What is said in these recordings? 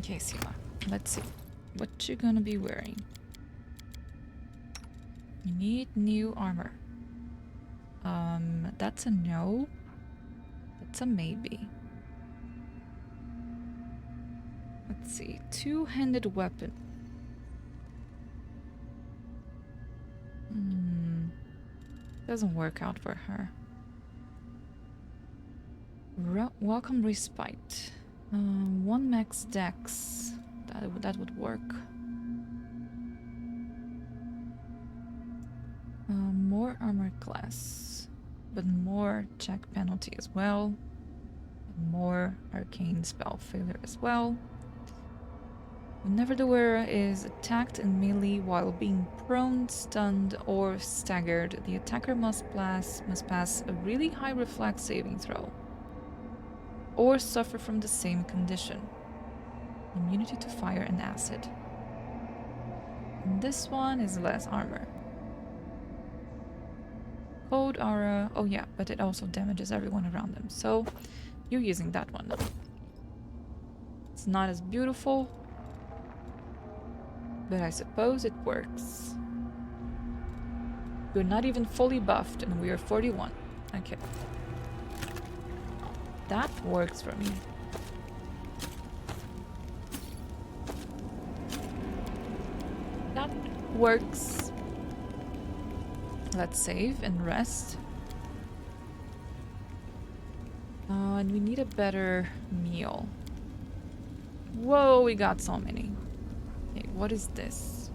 Okay, Sila. Let's see. What you gonna be wearing? You need new armor. That's a no. That's a maybe. Let's see. Two-handed weapon. Doesn't work out for her. Welcome respite. One max dex. That would work. More armor class, but more check penalty as well. More arcane spell failure as well. Whenever the wearer is attacked in melee while being prone, stunned, or staggered, the attacker must pass a really high reflex saving throw, or suffer from the same condition. Immunity to fire and acid. And this one is less armor. Code aura. Oh yeah, but it also damages everyone around them. So you're using that one now. It's not as beautiful, but I suppose it works. You're not even fully buffed and we are 41. Okay. That works for me. That works. Let's save and rest. And we need a better meal. Whoa, we got so many. Okay, what is this?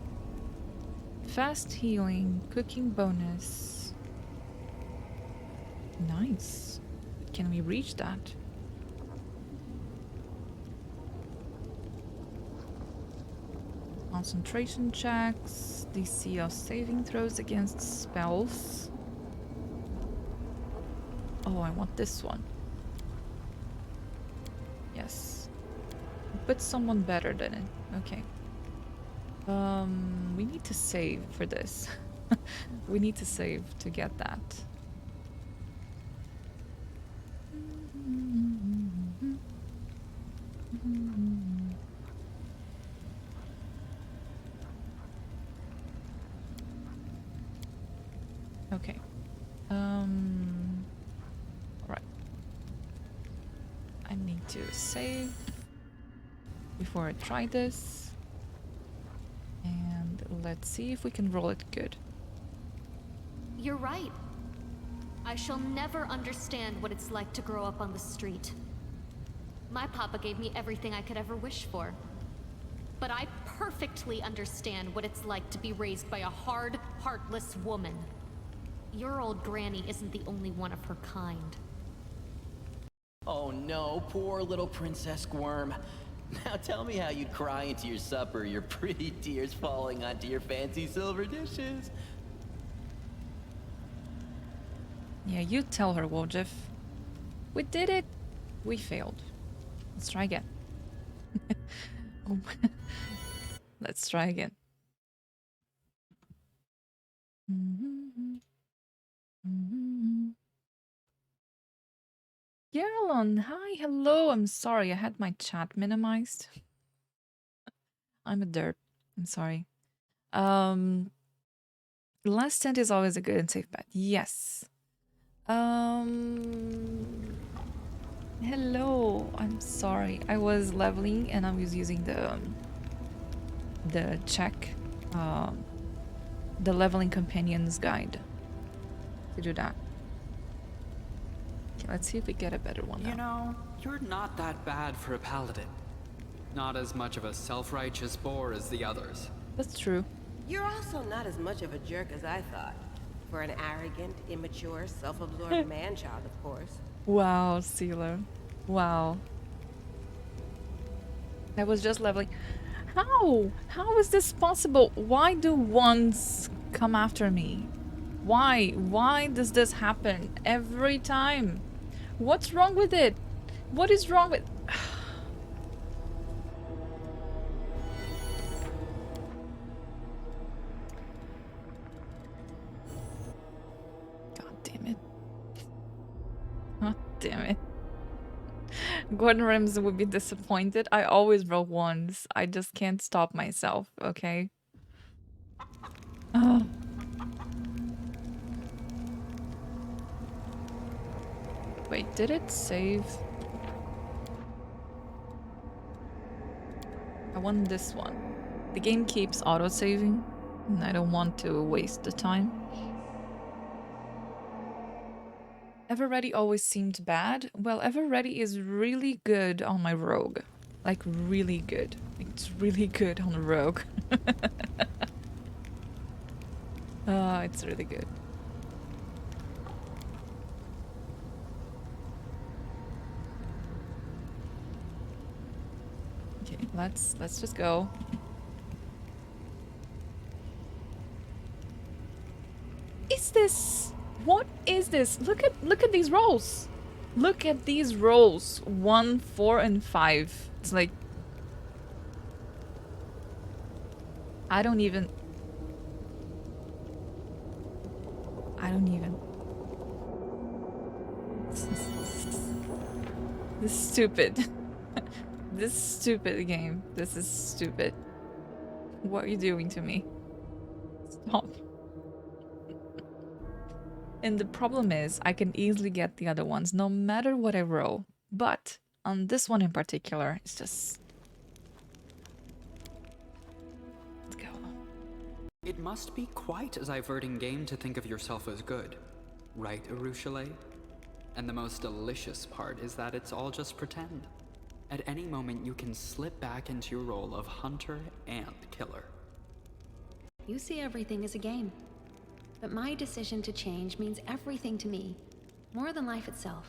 Fast healing, cooking bonus. Nice. Can we reach that? Concentration checks, DC of saving throws against spells. Oh, I want this one. Yes. But someone better than it. Okay. We need to save for this. We need to save to get that. Okay. Alright. I need to save before I try this. And let's see if we can roll it good. You're right. I shall never understand what it's like to grow up on the street. My papa gave me everything I could ever wish for. But I perfectly understand what it's like to be raised by a hard, heartless woman. Your old granny isn't the only one of her kind. Oh no, poor little Princess Squirm. Now tell me how you'd cry into your supper, your pretty tears falling onto your fancy silver dishes. Yeah, you tell her, Wojif. We did it. We failed. Let's try again. Let's try again. Yarlon, hi, hello. I'm sorry, I had my chat minimized. I'm a derp. I'm sorry. Last stand is always a good and safe bet. Yes. Hello. I'm sorry. I was leveling and I was using the check, the leveling companions guide to do that. Okay, let's see if we get a better one now. You know, you're not that bad for a paladin. Not as much of a self-righteous bore as the others. That's true. You're also not as much of a jerk as I thought. For an arrogant, immature, self-absorbed man-child, of course. Wow, Sealer. Wow. I was just leveling. How? How is this possible? Why do ones come after me? Why? Why does this happen every time? What's wrong with it? What is wrong with... God damn it. God damn it. Gordon Ramsay would be disappointed. I always roll ones. I just can't stop myself, okay? Oh. Wait, did it save? I want this one. The game keeps auto-saving, and I don't want to waste the time. Ever Ready always seemed bad. Well, Ever Ready is really good on my rogue. Like, really good. It's really good on a rogue. It's really good. Okay, let's just go. Is this? What is this? Look at these rolls. Look at these rolls. 1, 4, and 5. It's like I don't even. This is stupid. This is stupid game. This is stupid. What are you doing to me? Stop. And the problem is, I can easily get the other ones, no matter what I roll. But on this one in particular, it's just... Let's go. It must be quite a diverting game to think of yourself as good. Right, Arushale? And the most delicious part is that it's all just pretend. At any moment, you can slip back into your role of hunter and killer. You see everything as a game. But my decision to change means everything to me. More than life itself.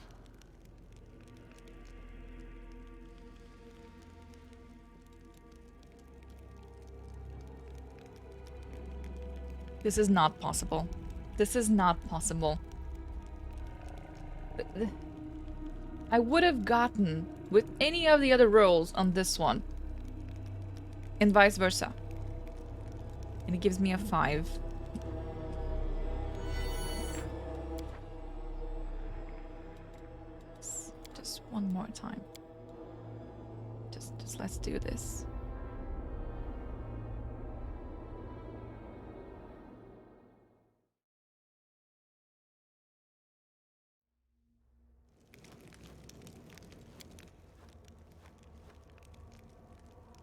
This is not possible. This is not possible. I would have gotten with any of the other rolls on this one. And vice versa. And it gives me a 5. Just one more time. Just let's do this.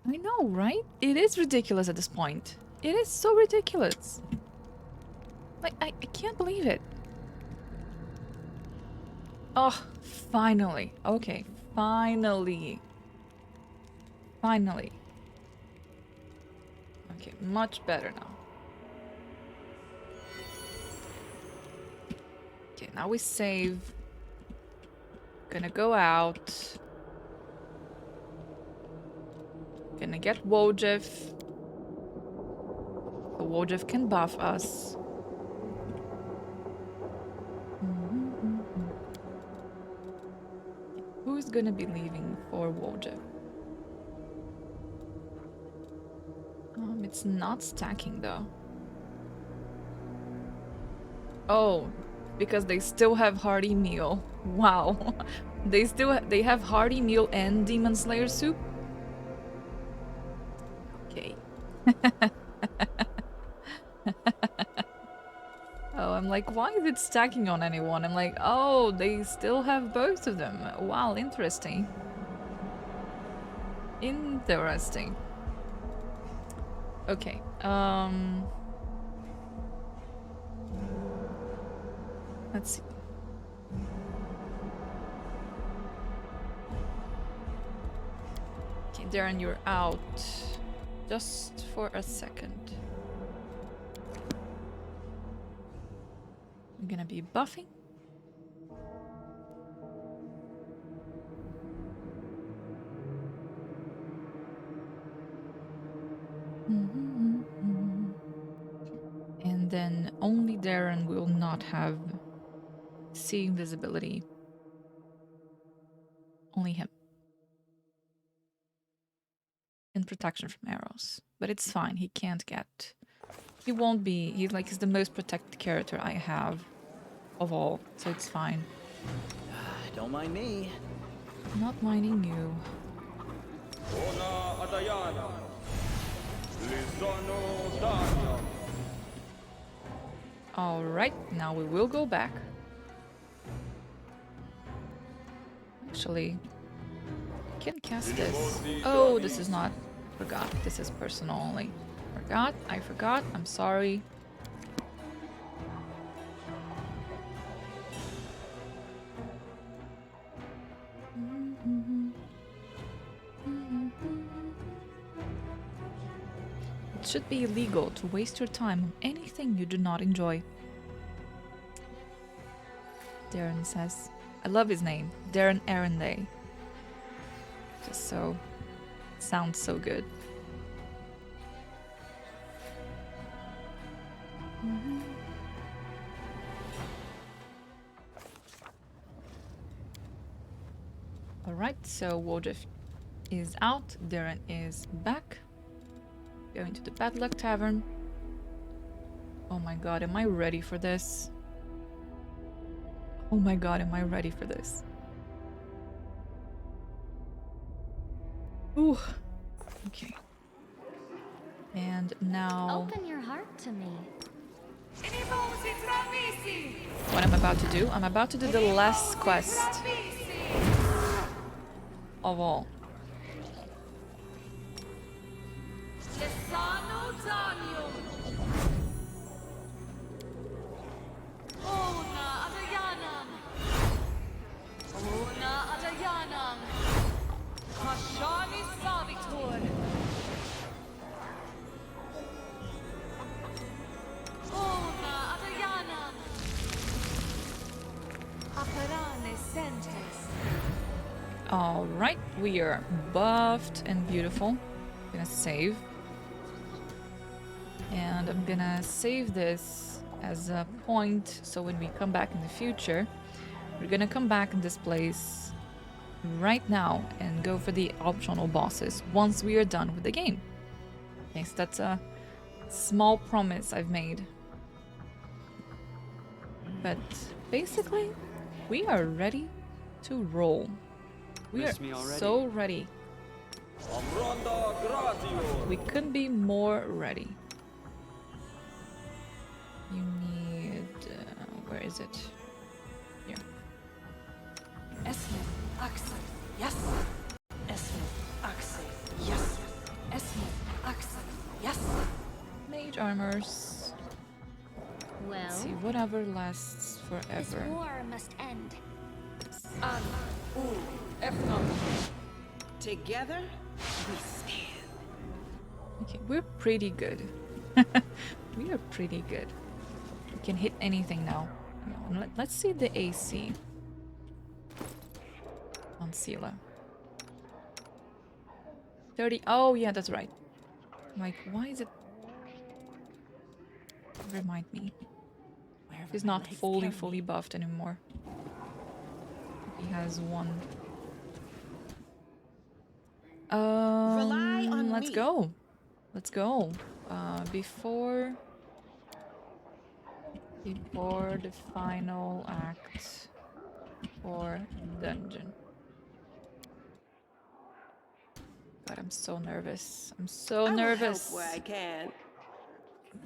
I know, right? It is ridiculous at this point. It is so ridiculous. Like, I can't believe it. Oh, finally. Okay, finally. Finally. Okay, much better now. Okay, now we save. Gonna go out. Gonna get Wojif. So Wojif can buff us. Who's gonna be leaving for Wojif? It's not stacking though. Oh, because they still have hearty meal. Wow. They have hearty meal and Demon Slayer soup? Okay. Oh, I'm like, why is it stacking on anyone? I'm like, oh, they still have both of them. Wow, interesting. Interesting. Okay, let's see. Okay, Darren, you're out. Just for a second. I'm gonna be buffing. And then only Darren will not have seeing visibility. Only him. And protection from arrows. But it's fine, he can't get... He won't be... He's the most protected character I have of all, so it's fine. Don't mind me. Not minding you. Alright, now we will go back. Actually, I can cast this. Oh, this is not. Forgot. This is personal only. Forgot. I forgot. I'm sorry. It should be illegal to waste your time on anything you do not enjoy. Darren says. I love his name. Darren Arenday. Just so... sounds so good. Alright, so Wojif is out. Darren is back. Going to the Bad Luck Tavern. Oh my god, am I ready for this? Oh my god, am I ready for this? Ooh. Okay. And now... Open your heart to me. what I'm about to do? I'm about to do the last quest of all. Alright, we are buffed and beautiful. I'm gonna save. And I'm gonna save this as a point, so when we come back in the future, we're gonna come back in this place right now and go for the optional bosses once we are done with the game. Okay, so that's a small promise I've made. But basically, we are ready to roll. We are so ready. We couldn't be more ready. You need... where is it? Here. Esmith, Axel, yes. Esmith, Axel, yes. Esmith, Axel, yes. Mage armors. Well, Let's see, whatever lasts this forever. war must end. Together, we stand. Okay, we're pretty good. We are pretty good. We can hit anything now. Let's see the AC on Sela. 30. Oh, yeah, that's right. Like, why is it... Remind me. He's not fully buffed anymore. He has one. Rely on let's me. go. Let's go. Before the final act or dungeon. God, I'm so nervous. I'm so I will nervous. help where I can.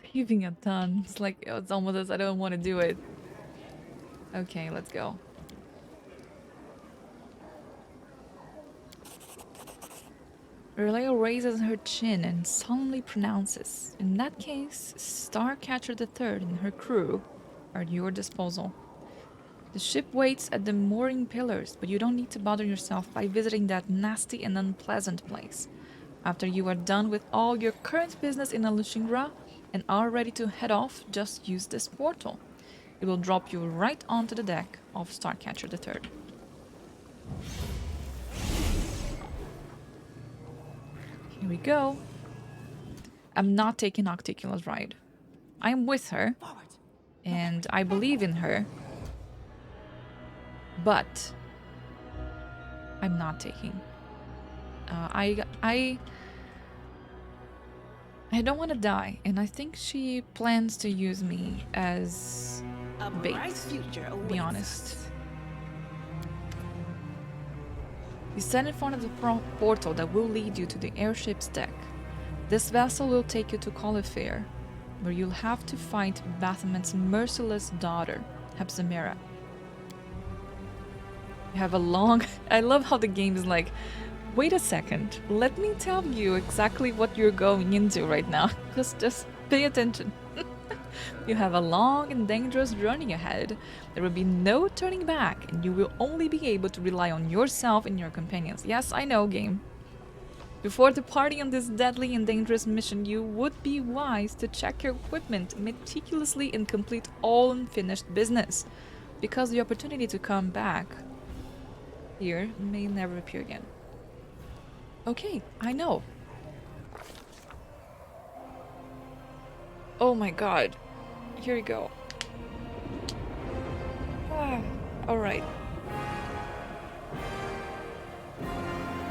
Heaving a ton. It's like it's almost as I don't want to do it. Okay, let's go. Releo raises her chin and solemnly pronounces, "In that case, Starcatcher III and her crew are at your disposal. The ship waits at the mooring pillars, but you don't need to bother yourself by visiting that nasty and unpleasant place. After you are done with all your current business in Alushingra and are ready to head off, just use this portal. It will drop you right onto the deck of Starcatcher III." Here we go. I'm not taking Octicula's ride. I'm with her, and I believe in her, but I'm not taking. I don't want to die, and I think she plans to use me as A bait, bright future to awaits be honest. us. You stand in front of the portal that will lead you to the airship's deck. This vessel will take you to Cauliflower, where you'll have to fight Baphomet's merciless daughter, Hepzibah. You have a long... I love how the game is like, wait a second, let me tell you exactly what you're going into right now. Just pay attention. You have a long and dangerous journey ahead. There will be no turning back, and you will only be able to rely on yourself and your companions. Yes, I know, game. Before departing on this deadly and dangerous mission, you would be wise to check your equipment meticulously and complete all unfinished business, because the opportunity to come back here may never appear again. Okay, I know. Oh my god. Here we go. Alright.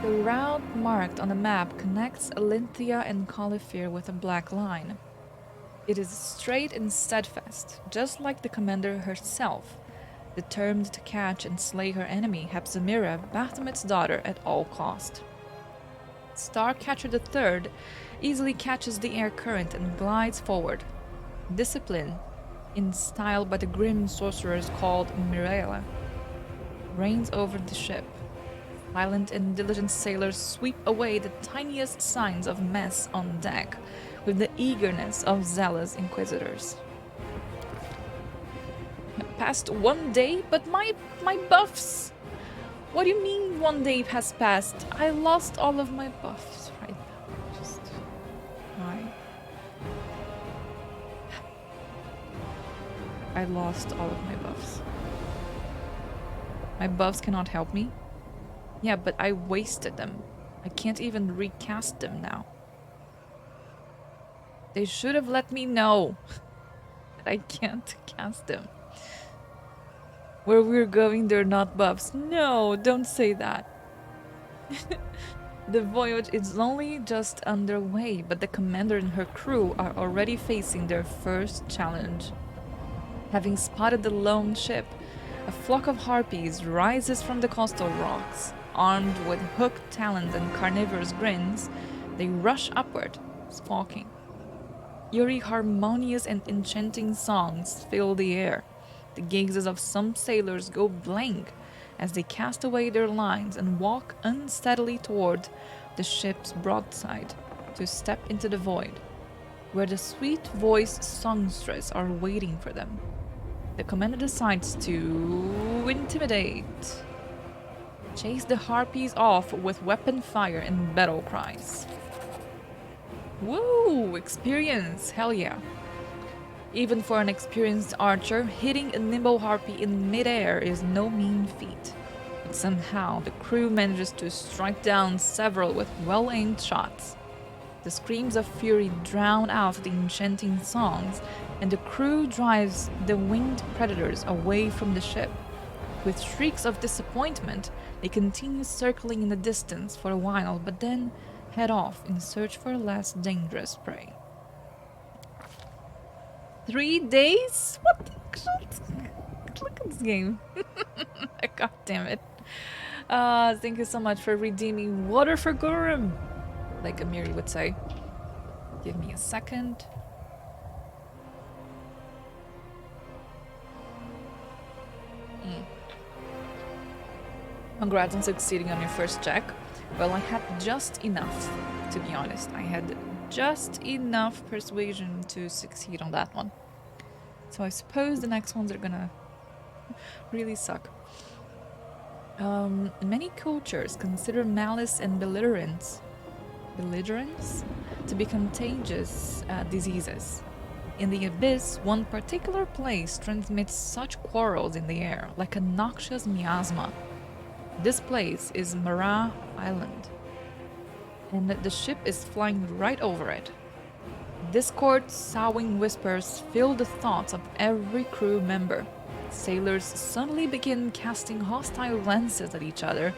The route marked on the map connects Alinthia and Cauliflower with a black line. It is straight and steadfast, just like the commander herself, determined to catch and slay her enemy, Hepzibah, Baphomet's daughter, at all cost. Starcatcher III easily catches the air current and glides forward. Discipline, in style by the grim sorcerers called Mirella, reigns over the ship. Silent and diligent sailors sweep away the tiniest signs of mess on deck with the eagerness of zealous inquisitors. Past 1 day, but my buffs! What do you mean 1 day has passed? I lost all of my buffs right now. Just... why? I lost all of my buffs. My buffs cannot help me? Yeah, but I wasted them. I can't even recast them now. They should have let me know that I can't cast them. Where we're going, they're not buffs. No, don't say that. The voyage is only just underway, but the commander and her crew are already facing their first challenge. Having spotted the lone ship, a flock of harpies rises from the coastal rocks. Armed with hooked talons and carnivorous grins, they rush upward, squawking. Eerie, harmonious and enchanting songs fill the air. The gazes of some sailors go blank as they cast away their lines and walk unsteadily toward the ship's broadside to step into the void, where the sweet-voiced songsters are waiting for them. The commander decides to intimidate. Chase the harpies off with weapon fire and battle cries. Woo! Experience! Hell yeah. Even for an experienced archer, hitting a nimble harpy in midair is no mean feat. But somehow, the crew manages to strike down several with well-aimed shots. The screams of fury drown out the enchanting songs, and the crew drives the winged predators away from the ship. With shrieks of disappointment, they continue circling in the distance for a while, but then head off in search for less dangerous prey. 3 days? What the shit? Look at this game. God damn it. Thank you so much for redeeming water for Gurum, like Amiri would say. Give me a second. Congrats on succeeding on your first check. Well, I had just enough, to be honest. I had just enough persuasion to succeed on that one. So I suppose the next ones are gonna really suck. Many cultures consider malice and belligerence to be contagious diseases. In the Abyss, one particular place transmits such quarrels in the air, like a noxious miasma. This place is Mara Island, and the ship is flying right over it. Discord, soughing whispers fill the thoughts of every crew member. Sailors suddenly begin casting hostile glances at each other,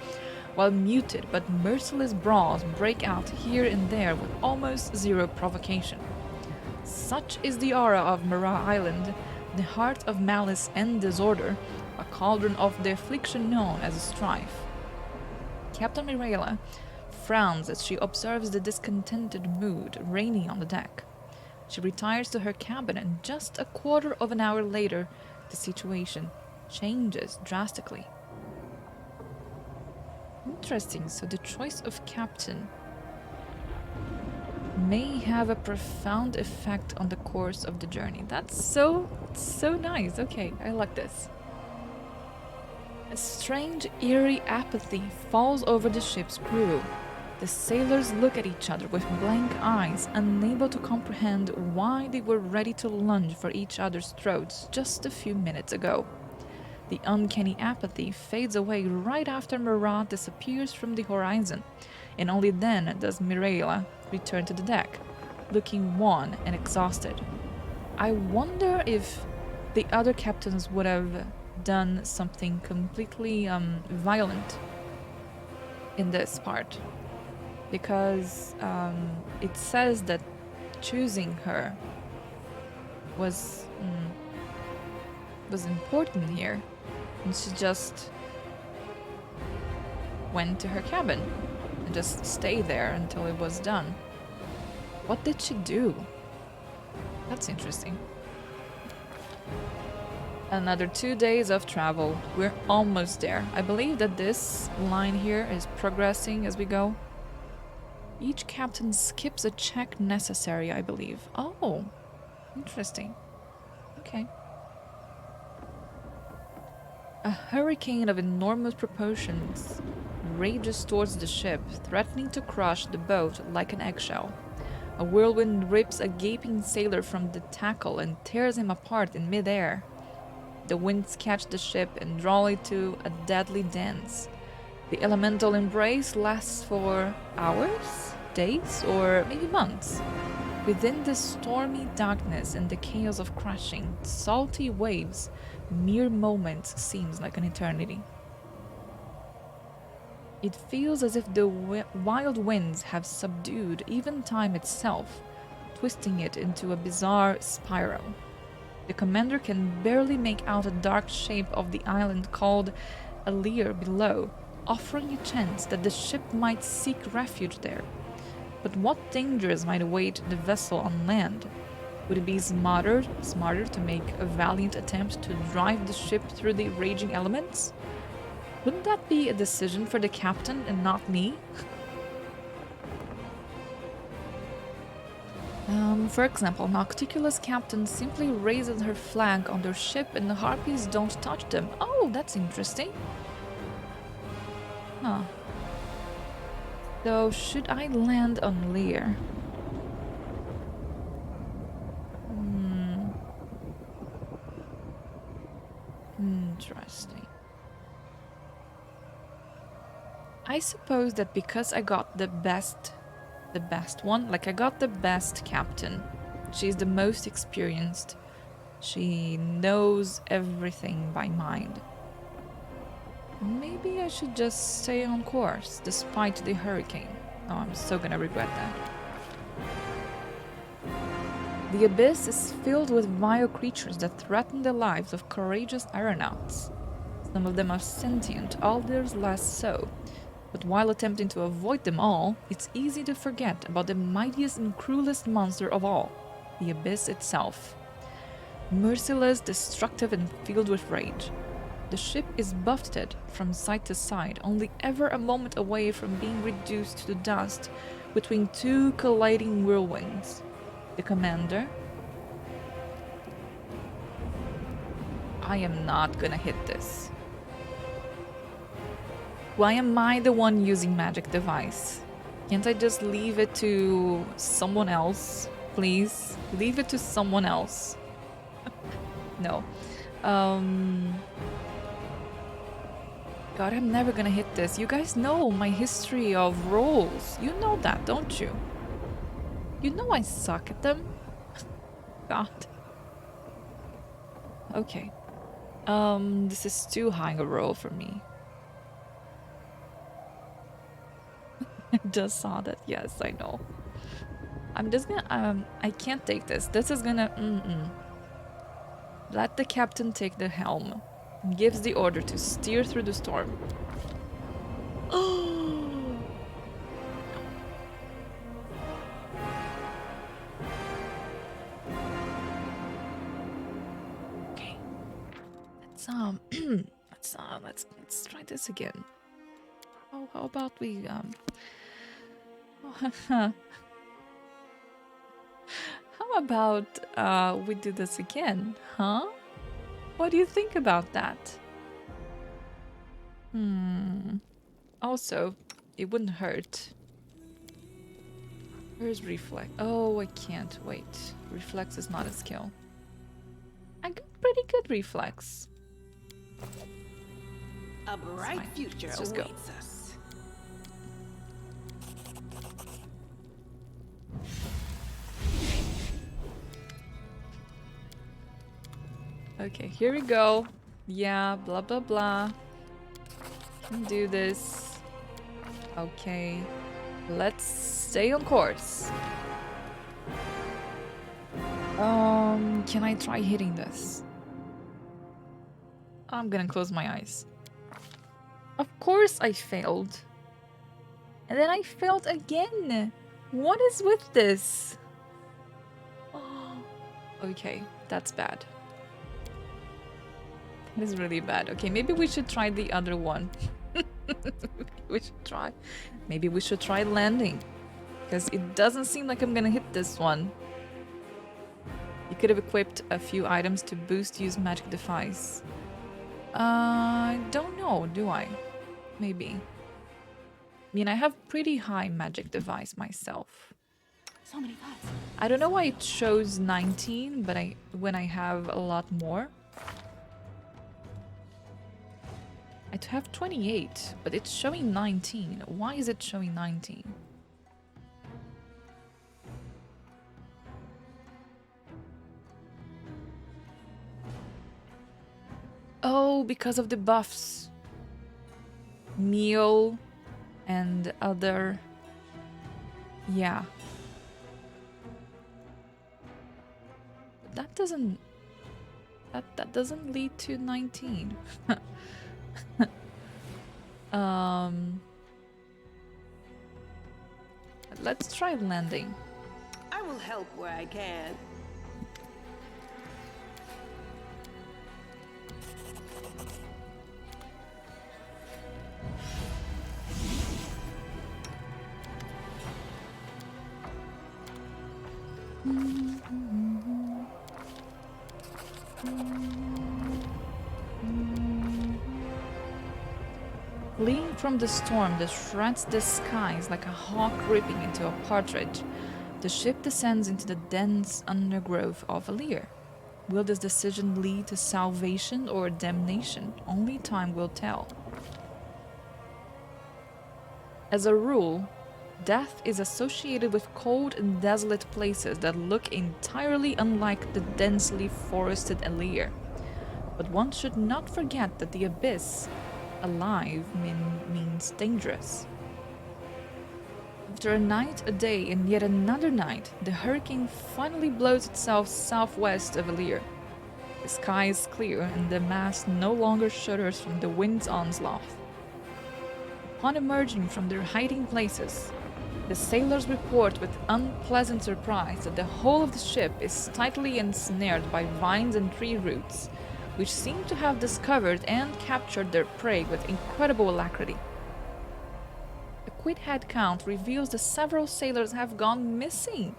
while muted but merciless brawls break out here and there with almost zero provocation. Such is the aura of Mara Island, the heart of malice and disorder, a cauldron of the affliction known as strife. Captain Mirella frowns as she observes the discontented mood reigning on the deck. She retires to her cabin, and just a quarter of an hour later, the situation changes drastically. Interesting, so the choice of captain may have a profound effect on the course of the journey. That's so nice. Okay, I like this. A strange, eerie apathy falls over the ship's crew. The sailors look at each other with blank eyes, unable to comprehend why they were ready to lunge for each other's throats just a few minutes ago. The uncanny apathy fades away right after Marat disappears from the horizon, and only then does Mirella return to the deck, looking wan and exhausted. I wonder if the other captains would have done something completely violent in this part, because it says that choosing her was important here, and she just went to her cabin and just stayed there until it was done. What did she do? That's interesting. Another 2 days of travel. We're almost there. I believe that this line here is progressing as we go. Each captain skips a check necessary, I believe. Oh, interesting. Okay. A hurricane of enormous proportions rages towards the ship, threatening to crush the boat like an eggshell. A whirlwind rips a gaping sailor from the tackle and tears him apart in midair. The winds catch the ship and draw it to a deadly dance. The elemental embrace lasts for hours, days, or maybe months. Within the stormy darkness and the chaos of crashing, salty waves, mere moments seems like an eternity. It feels as if the wild winds have subdued even time itself, twisting it into a bizarre spiral. The commander can barely make out a dark shape of the island called Alir below, offering a chance that the ship might seek refuge there. But what dangers might await the vessel on land? Would it be smarter to make a valiant attempt to drive the ship through the raging elements? Wouldn't that be a decision for the captain and not me? For example, Nocticula's captain simply raises her flag on their ship and the harpies don't touch them. Oh, that's interesting. Huh. So, should I land on Lear? Interesting. I suppose that because I got the best one, like I got the best captain. She's the most experienced. She knows everything by mind. Maybe I should just stay on course, despite the hurricane. Oh, I'm so gonna regret that. The abyss is filled with vile creatures that threaten the lives of courageous aeronauts. Some of them are sentient, others less so. But while attempting to avoid them all, it's easy to forget about the mightiest and cruelest monster of all, the abyss itself. Merciless, destructive, and filled with rage. The ship is buffeted from side to side, only ever a moment away from being reduced to dust between two colliding whirlwinds. The commander... I am not gonna hit this. Why am I the one using magic device? Can't I just leave it to someone else? Please? Leave it to someone else. No. God, I'm never gonna hit this. You guys know my history of rolls. You know that, don't you? You know I suck at them. God. Okay. This is too high a roll for me. I just saw that. Yes, I know. I'm just gonna, I can't take this. This is gonna, Let the captain take the helm. Gives the order to steer through the storm. Oh! let's try this again. Oh, how about we how about we do this again, huh? What do you think about that? Also, it wouldn't hurt. Where's reflex? Oh, I can't wait. Reflex is not a skill. I got pretty good reflex. A bright fine. future Let's just go. awaits us. Okay, here we go. Yeah, blah blah blah. Can do this. Okay. Let's stay on course. Can I try hitting this? I'm gonna close my eyes. Of course I failed. And then I failed again. What is with this? Oh, okay, that's bad. That is really bad. Okay, maybe we should try the other one. Maybe we should try landing. Because it doesn't seem like I'm gonna hit this one. You could have equipped a few items to boost use magic device. Don't know, do I? Maybe. I mean, I have pretty high magic device myself. So many thoughts. I don't know why it shows 19, but when I have a lot more. I have 28, but it's showing 19. Why is it showing 19? Oh, because of the buffs. Meal and other... Yeah. That doesn't... That doesn't lead to 19. Let's try landing. I will help where I can. Fleeing from the storm that shreds the skies like a hawk ripping into a partridge, the ship descends into the dense undergrowth of Alir. Will this decision lead to salvation or damnation? Only time will tell. As a rule, death is associated with cold and desolate places that look entirely unlike the densely forested Alir. But one should not forget that the abyss, alive, means dangerous. After a night, a day, and yet another night, the hurricane finally blows itself southwest of Alir. The sky is clear, and the mast no longer shudders from the wind's onslaught. Upon emerging from their hiding places, the sailors report with unpleasant surprise that the whole of the ship is tightly ensnared by vines and tree roots, which seem to have discovered and captured their prey with incredible alacrity. A quick head count reveals that several sailors have gone missing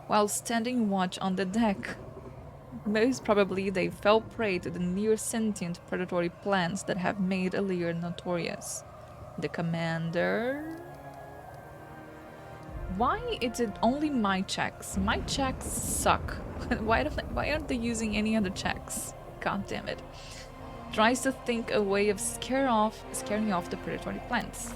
while standing watch on the deck. Most probably they fell prey to the near-sentient predatory plants that have made Alir notorious. The commander... Why is it only my checks? My checks suck. Why aren't they using any other checks? God damn it. Tries to think a way of scaring off the predatory plants.